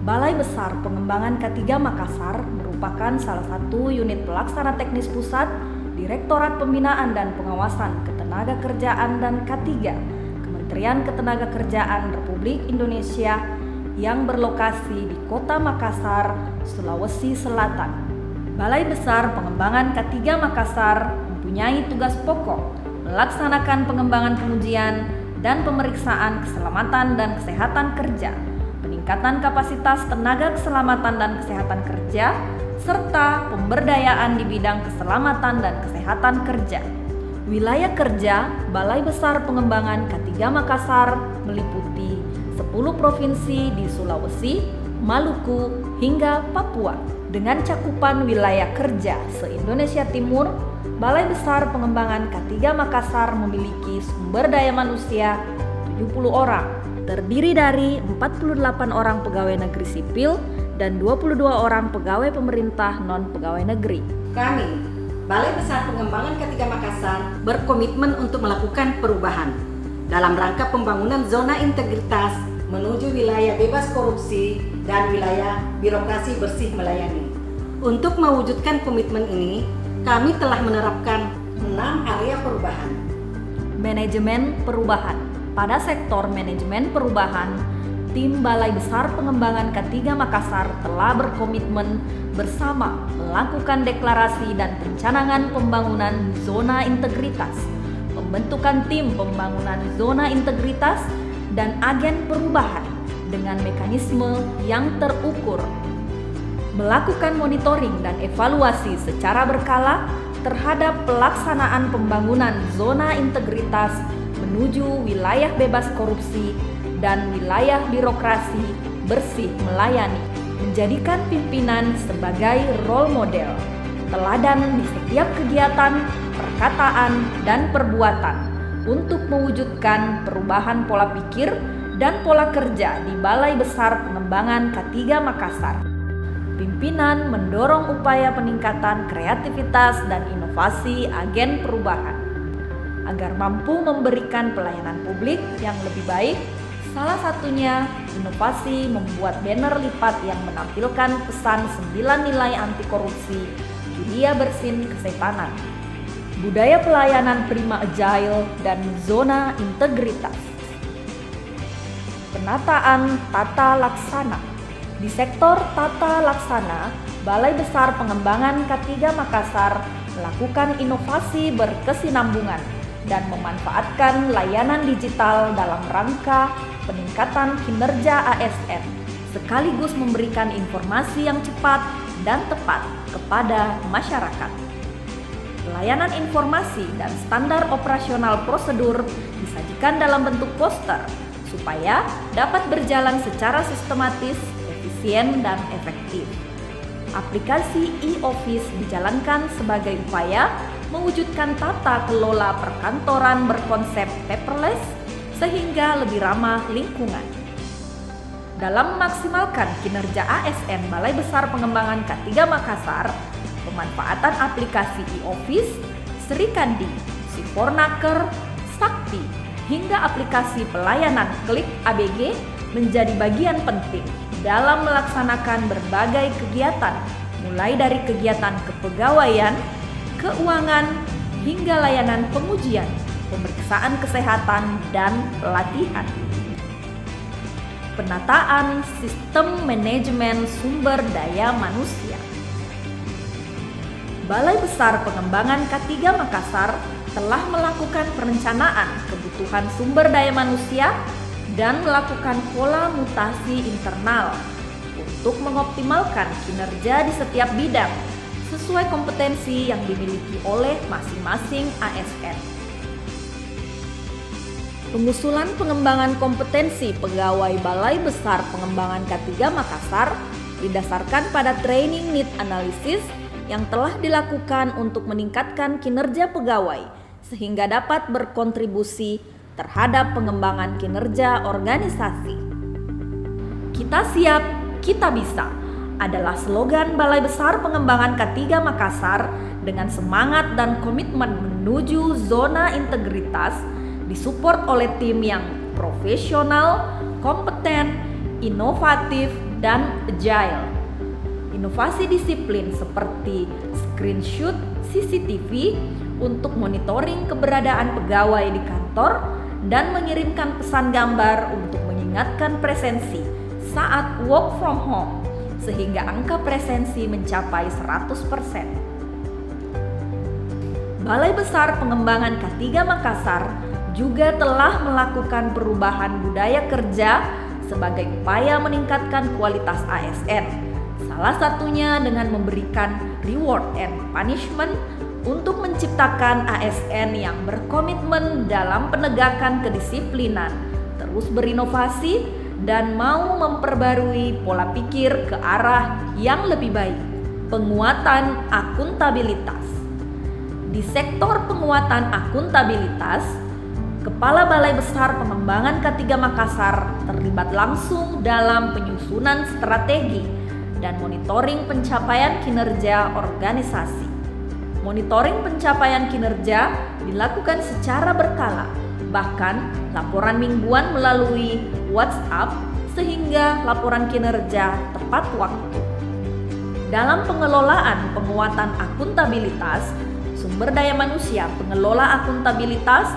Balai Besar Pengembangan K3 Makassar merupakan salah satu unit pelaksana teknis pusat Direktorat Pembinaan dan Pengawasan Ketenagakerjaan dan K3 Kementerian Ketenagakerjaan Republik Indonesia yang berlokasi di Kota Makassar, Sulawesi Selatan. Balai Besar Pengembangan K3 Makassar mempunyai tugas pokok melaksanakan pengembangan pengujian dan pemeriksaan keselamatan dan kesehatan kerja, peningkatan kapasitas tenaga keselamatan dan kesehatan kerja, serta pemberdayaan di bidang keselamatan dan kesehatan kerja. Wilayah kerja Balai Besar Pengembangan K3 Makassar meliputi 10 provinsi di Sulawesi, Maluku, hingga Papua. Dengan cakupan wilayah kerja se-Indonesia Timur, Balai Besar Pengembangan K3 Makassar memiliki sumber daya manusia 70 orang, terdiri dari 48 orang pegawai negeri sipil dan 22 orang pegawai pemerintah non-pegawai negeri. Kami, Balai Besar Pengembangan K3 Makassar, berkomitmen untuk melakukan perubahan dalam rangka pembangunan zona integritas menuju wilayah bebas korupsi dan wilayah birokrasi bersih melayani. Untuk mewujudkan komitmen ini, kami telah menerapkan 6 area perubahan. Manajemen perubahan. Pada sektor manajemen perubahan, tim Balai Besar Pengembangan K3 Makassar telah berkomitmen bersama melakukan deklarasi dan pencanangan pembangunan zona integritas, pembentukan tim pembangunan zona integritas, dan agen perubahan dengan mekanisme yang terukur. Melakukan monitoring dan evaluasi secara berkala terhadap pelaksanaan pembangunan zona integritas menuju wilayah bebas korupsi dan wilayah birokrasi bersih melayani. Menjadikan pimpinan sebagai role model, teladan di setiap kegiatan, perkataan, dan perbuatan untuk mewujudkan perubahan pola pikir dan pola kerja di Balai Besar Pengembangan K3 Makassar. Pimpinan mendorong upaya peningkatan kreativitas dan inovasi agen perubahan agar mampu memberikan pelayanan publik yang lebih baik. Salah satunya inovasi membuat banner lipat yang menampilkan pesan 9 nilai anti korupsi, dunia bersin kesetanan, budaya pelayanan prima agile, dan zona integritas. Penataan tata laksana. Di sektor tata laksana, Balai Besar Pengembangan K3 Makassar melakukan inovasi berkesinambungan dan memanfaatkan layanan digital dalam rangka peningkatan kinerja ASN, sekaligus memberikan informasi yang cepat dan tepat kepada masyarakat. Layanan informasi dan standar operasional prosedur disajikan dalam bentuk poster supaya dapat berjalan secara sistematis, efisien, dan efektif. Aplikasi e-office dijalankan sebagai upaya mewujudkan tata kelola perkantoran berkonsep paperless sehingga lebih ramah lingkungan. Dalam memaksimalkan kinerja ASN Balai Besar Pengembangan K3 Makassar, pemanfaatan aplikasi e-office, Serikandi, Sifornaker, Sakti, hingga aplikasi pelayanan Klik ABG menjadi bagian penting dalam melaksanakan berbagai kegiatan, mulai dari kegiatan kepegawaian, keuangan, hingga layanan pengujian, pemeriksaan kesehatan, dan pelatihan. Penataan sistem manajemen sumber daya manusia. Balai Besar Pengembangan K3 Makassar telah melakukan perencanaan kebutuhan sumber daya manusia dan melakukan pola mutasi internal untuk mengoptimalkan kinerja di setiap bidang sesuai kompetensi yang dimiliki oleh masing-masing ASN. Pengusulan pengembangan kompetensi pegawai Balai Besar Pengembangan K3 Makassar didasarkan pada training need analysis yang telah dilakukan untuk meningkatkan kinerja pegawai sehingga dapat berkontribusi terhadap pengembangan kinerja organisasi. Kita siap, kita bisa adalah slogan Balai Besar Pengembangan K3 Makassar dengan semangat dan komitmen menuju zona integritas, disupport oleh tim yang profesional, kompeten, inovatif, dan agile. Inovasi disiplin seperti screenshot CCTV untuk monitoring keberadaan pegawai di kantor dan mengirimkan pesan gambar untuk mengingatkan presensi saat work from home sehingga angka presensi mencapai 100%. Balai Besar Pengembangan K3 Makassar juga telah melakukan perubahan budaya kerja sebagai upaya meningkatkan kualitas ASN. Salah satunya dengan memberikan reward and punishment untuk menciptakan ASN yang berkomitmen dalam penegakan kedisiplinan, terus berinovasi dan mau memperbarui pola pikir ke arah yang lebih baik. Penguatan akuntabilitas. Di sektor penguatan akuntabilitas, Kepala Balai Besar Pengembangan K3 Makassar terlibat langsung dalam penyusunan strategi dan monitoring pencapaian kinerja organisasi. Monitoring pencapaian kinerja dilakukan secara berkala, bahkan laporan mingguan melalui WhatsApp sehingga laporan kinerja tepat waktu. Dalam pengelolaan penguatan akuntabilitas, sumber daya manusia pengelola akuntabilitas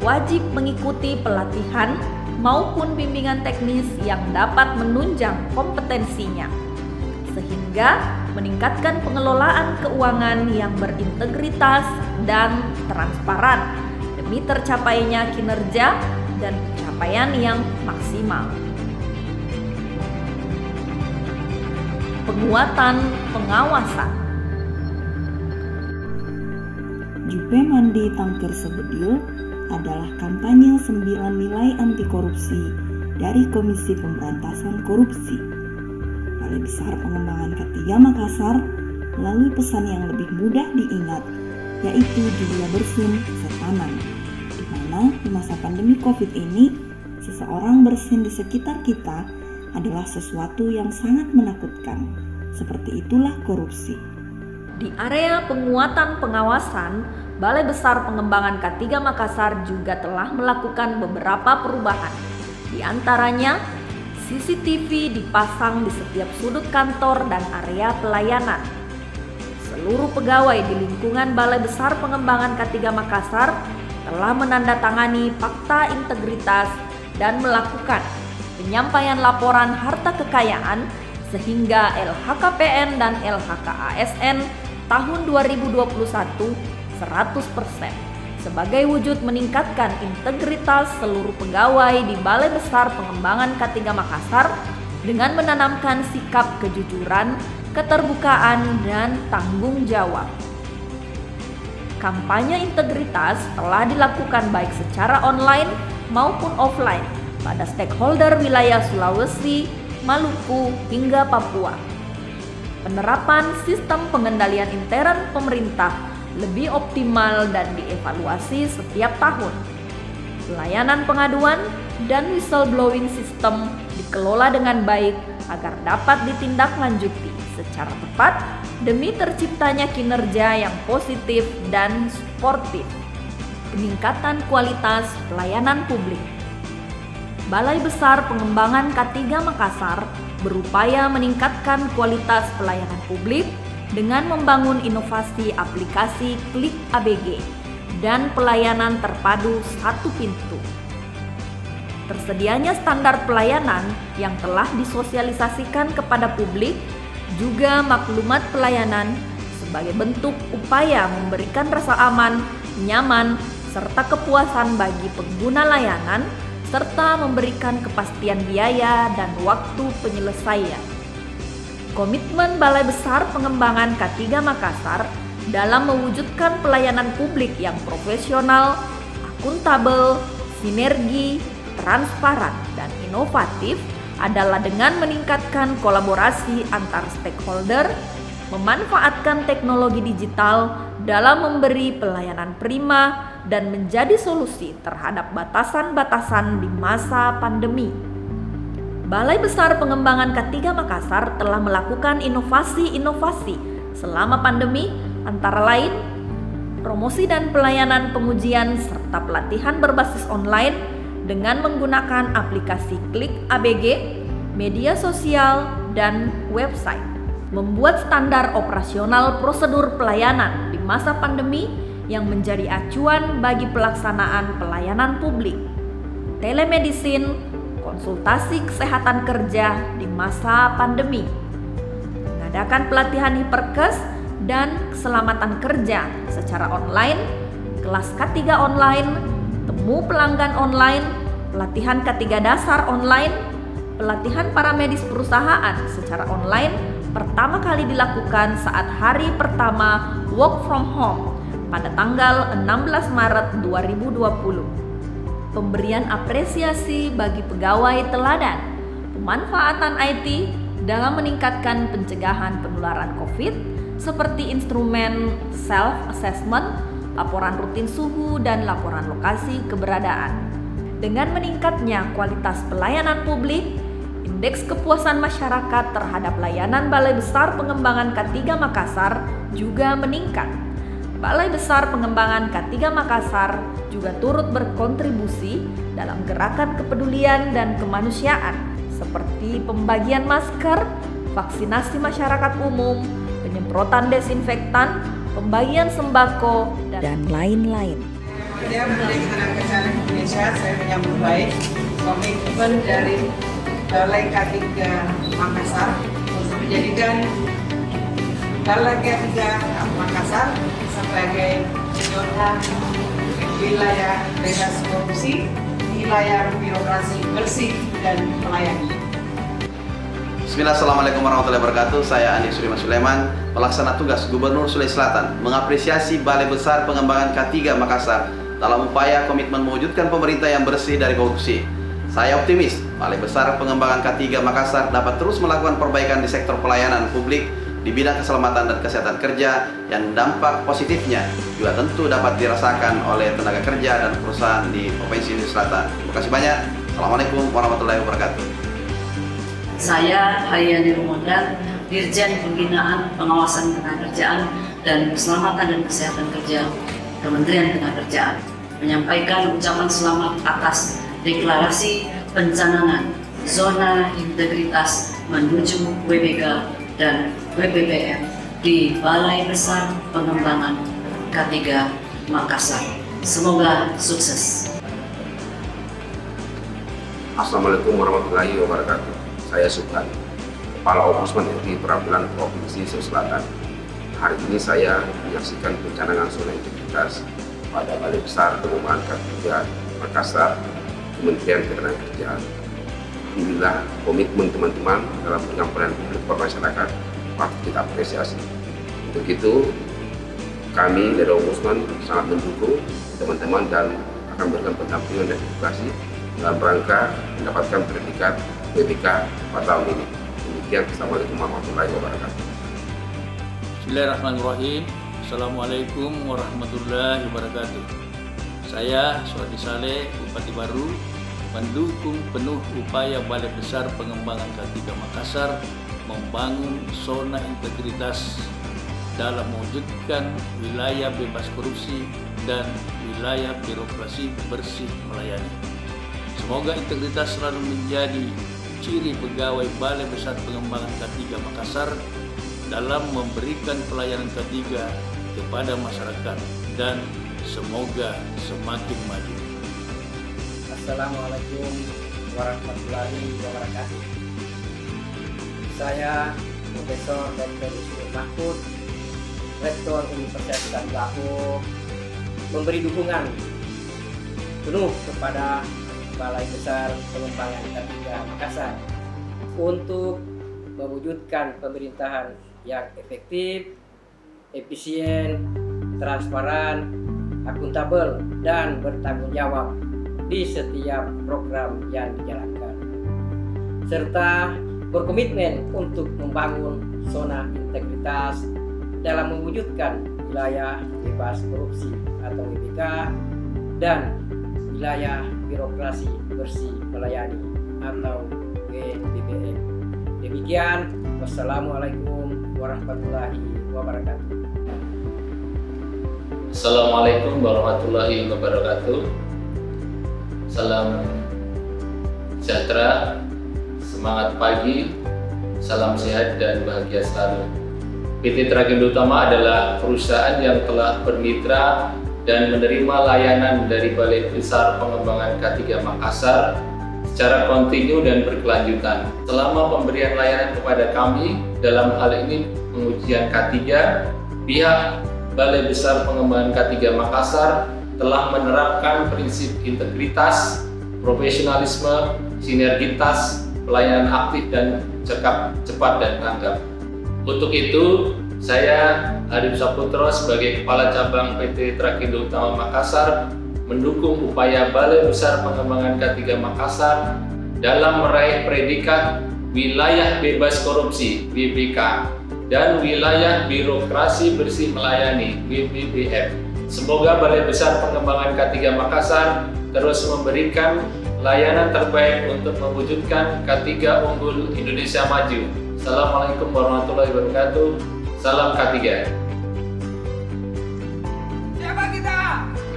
wajib mengikuti pelatihan maupun bimbingan teknis yang dapat menunjang kompetensinya, sehingga meningkatkan pengelolaan keuangan yang berintegritas dan transparan demi tercapainya kinerja dan pencapaian yang maksimal. Penguatan pengawasan. Jupe Mandi Tangkir Sebedil adalah kampanye 9 nilai anti korupsi dari Komisi Pemberantasan Korupsi. Balai Besar Pengembangan K3 Makassar melalui pesan yang lebih mudah diingat, yaitu Julia Bersin Kesetanan, di mana di masa pandemi COVID ini, seseorang bersin di sekitar kita adalah sesuatu yang sangat menakutkan. Seperti itulah korupsi. Di area penguatan pengawasan, Balai Besar Pengembangan K3 Makassar juga telah melakukan beberapa perubahan. Di antaranya, CCTV dipasang di setiap sudut kantor dan area pelayanan. Seluruh pegawai di lingkungan Balai Besar Pengembangan K3 Makassar telah menandatangani fakta integritas dan melakukan penyampaian laporan harta kekayaan sehingga LHKPN dan LHKASN tahun 2021 100% sebagai wujud meningkatkan integritas seluruh pegawai di Balai Besar Pengembangan K3 Makassar dengan menanamkan sikap kejujuran, keterbukaan, dan tanggung jawab. Kampanye integritas telah dilakukan baik secara online maupun offline pada stakeholder wilayah Sulawesi, Maluku, hingga Papua. Penerapan sistem pengendalian intern pemerintah lebih optimal dan dievaluasi setiap tahun. Pelayanan pengaduan dan whistleblowing system dikelola dengan baik agar dapat ditindaklanjuti secara tepat demi terciptanya kinerja yang positif dan suportif. Peningkatan kualitas pelayanan publik. Balai Besar Pengembangan K3 Makassar berupaya meningkatkan kualitas pelayanan publik dengan membangun inovasi aplikasi Klik ABG dan pelayanan terpadu satu pintu. Tersedianya standar pelayanan yang telah disosialisasikan kepada publik, juga maklumat pelayanan sebagai bentuk upaya memberikan rasa aman, nyaman, serta kepuasan bagi pengguna layanan, serta memberikan kepastian biaya dan waktu penyelesaian. Komitmen Balai Besar Pengembangan K3 Makassar dalam mewujudkan pelayanan publik yang profesional, akuntabel, sinergi, transparan, dan inovatif adalah dengan meningkatkan kolaborasi antar stakeholder, memanfaatkan teknologi digital dalam memberi pelayanan prima dan menjadi solusi terhadap batasan-batasan di masa pandemi. Balai Besar Pengembangan K3 Makassar telah melakukan inovasi-inovasi selama pandemi, antara lain promosi dan pelayanan pengujian serta pelatihan berbasis online dengan menggunakan aplikasi Klik ABG, media sosial, dan website. Membuat standar operasional prosedur pelayanan di masa pandemi yang menjadi acuan bagi pelaksanaan pelayanan publik. Telemedicine, konsultasi kesehatan kerja di masa pandemi. Mengadakan pelatihan hiperkes dan keselamatan kerja secara online, kelas K3 online, temu pelanggan online, pelatihan K3 dasar online, pelatihan paramedis perusahaan secara online pertama kali dilakukan saat hari pertama work from home pada tanggal 16 Maret 2020. Pemberian apresiasi bagi pegawai teladan, pemanfaatan IT dalam meningkatkan pencegahan penularan COVID seperti instrumen self-assessment, laporan rutin suhu, dan laporan lokasi keberadaan. Dengan meningkatnya kualitas pelayanan publik, indeks kepuasan masyarakat terhadap layanan Balai Besar Pengembangan K3 Makassar juga meningkat. Balai Besar Pengembangan K3 Makassar juga turut berkontribusi dalam gerakan kepedulian dan kemanusiaan seperti pembagian masker, vaksinasi masyarakat umum, penyemprotan desinfektan, pembagian sembako, dan lain-lain. Saya Menteri Ketenagakerjaan Indonesia, saya menyambut baik komitmen dari Balai K3 Makassar untuk menjadikan Balai K3 Makassar sebagai zona wilayah bebas korupsi, wilayah birokrasi bersih dan melayani. Bismillah, Assalamualaikum warahmatullahi wabarakatuh. Saya Andi Surima Sulaiman, pelaksana tugas Gubernur Sulawesi Selatan, mengapresiasi Balai Besar Pengembangan K3 Makassar dalam upaya komitmen mewujudkan pemerintah yang bersih dari korupsi. Saya optimis Balai Besar Pengembangan K3 Makassar dapat terus melakukan perbaikan di sektor pelayanan publik di bidang keselamatan dan kesehatan kerja yang dampak positifnya juga tentu dapat dirasakan oleh tenaga kerja dan perusahaan di Provinsi Sulawesi Selatan. Terima kasih banyak. Assalamualaikum warahmatullahi wabarakatuh. Saya Hayani Rumondan, Dirjen Pembinaan Pengawasan Ketenagakerjaan dan Keselamatan dan Kesehatan Kerja Kementerian Ketenagakerjaan, menyampaikan ucapan selamat atas deklarasi pencanangan zona integritas menuju WBK dan WBPM di Balai Besar Pengembangan K3 Makassar. Semoga sukses. Assalamualaikum warahmatullahi wabarakatuh. Saya Subhan, Kepala Ombudsman RI Peradilan Provinsi Sulawesi Selatan. Hari ini saya menyaksikan pencanangan zona integritas pada Balai Besar Pengembangan K3 Makassar, Kementerian Ketenagakerjaan. Inilah komitmen teman-teman dalam penyampaian publik kepada masyarakat, patut kita apresiasi. Untuk itu, kami dari Ombudsman sangat mendukung teman-teman dan akan memberikan pendampingan dan edukasi dalam rangka mendapatkan predikat WBK pada tahun ini. Demikian, Assalamualaikum warahmatullahi wabarakatuh. Bismillahirrahmanirrahim. Assalamualaikum warahmatullahi wabarakatuh. Saya Suhadi Saleh, Bupati Baru, mendukung penuh upaya Balai Besar Pengembangan K3 Makassar membangun zona integritas dalam mewujudkan wilayah bebas korupsi dan wilayah birokrasi bersih melayani. Semoga integritas selalu menjadi ciri pegawai Balai Besar Pengembangan K3 Makassar dalam memberikan pelayanan K3 kepada masyarakat dan semoga semakin maju. Assalamualaikum warahmatullahi wabarakatuh. Saya Profesor Dr. Yusuf Mahfud, Rektor Universitas Tanggahu, memberi dukungan penuh kepada Balai Besar Pengembangan K3 Makassar untuk mewujudkan pemerintahan yang efektif, efisien, transparan, akuntabel, dan bertanggung jawab di setiap program yang dijalankan, serta berkomitmen untuk membangun zona integritas dalam mewujudkan wilayah bebas korupsi atau WBK dan wilayah birokrasi bersih melayani atau WBPM. Demikian, wassalamualaikum warahmatullahi wabarakatuh. Assalamualaikum warahmatullahi wabarakatuh. Salam sejahtera, Semangat pagi, salam sehat dan bahagia selalu. PT Trakindo Utama adalah perusahaan yang telah bermitra dan menerima layanan dari Balai Besar Pengembangan K3 Makassar secara kontinu dan berkelanjutan. Selama pemberian layanan kepada kami, dalam hal ini pengujian K3, pihak Balai Besar Pengembangan K3 Makassar telah menerapkan prinsip integritas, profesionalisme, sinergitas, pelayanan aktif dan cepat dan tanggap. Untuk itu, saya Arif Saputro sebagai Kepala Cabang PT Trakindo Utama Makassar mendukung upaya Balai Besar Pengembangan K3 Makassar dalam meraih predikat Wilayah Bebas Korupsi (WBK) dan Wilayah Birokrasi Bersih Melayani (WBBM). Semoga Balai Besar Pengembangan K3 Makassar terus memberikan layanan terbaik untuk mewujudkan K3 unggul Indonesia maju. Assalamualaikum warahmatullahi wabarakatuh. Salam K3. Siapa kita?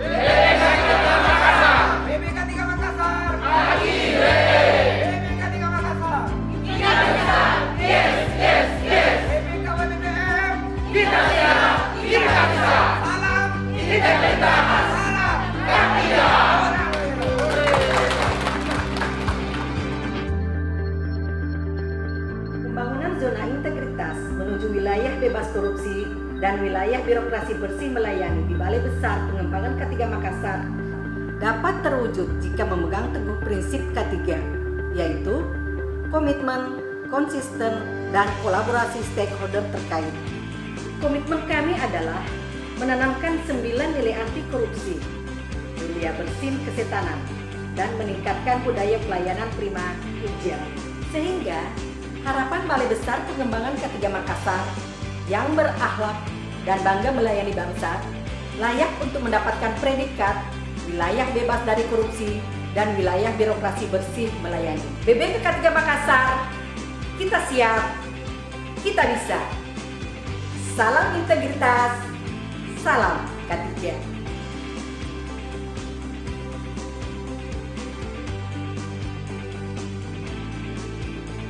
BBK3 Makassar. BBK3 Makassar. Pagi BBK3 Makassar. Kita bisa. Yes, yes, yes. BBK WBBM. Kita siap. Kita bisa. Salam integritas. Salam K3. Pembangunan zona integritas menuju wilayah bebas korupsi dan wilayah birokrasi bersih melayani di Balai Besar Pengembangan K3 Makassar dapat terwujud jika memegang teguh prinsip K3, yaitu komitmen, konsisten, dan kolaborasi stakeholder terkait. Komitmen kami adalah menanamkan 9 nilai anti korupsi, mulia bersih kesetanan, dan meningkatkan budaya pelayanan prima hijau. Sehingga harapan Balai Besar Pengembangan K3 Makassar yang berakhlak dan bangga melayani bangsa layak untuk mendapatkan predikat wilayah bebas dari korupsi dan wilayah birokrasi bersih melayani. BBK K3 Makassar, kita siap, kita bisa. Salam integritas, salam K3.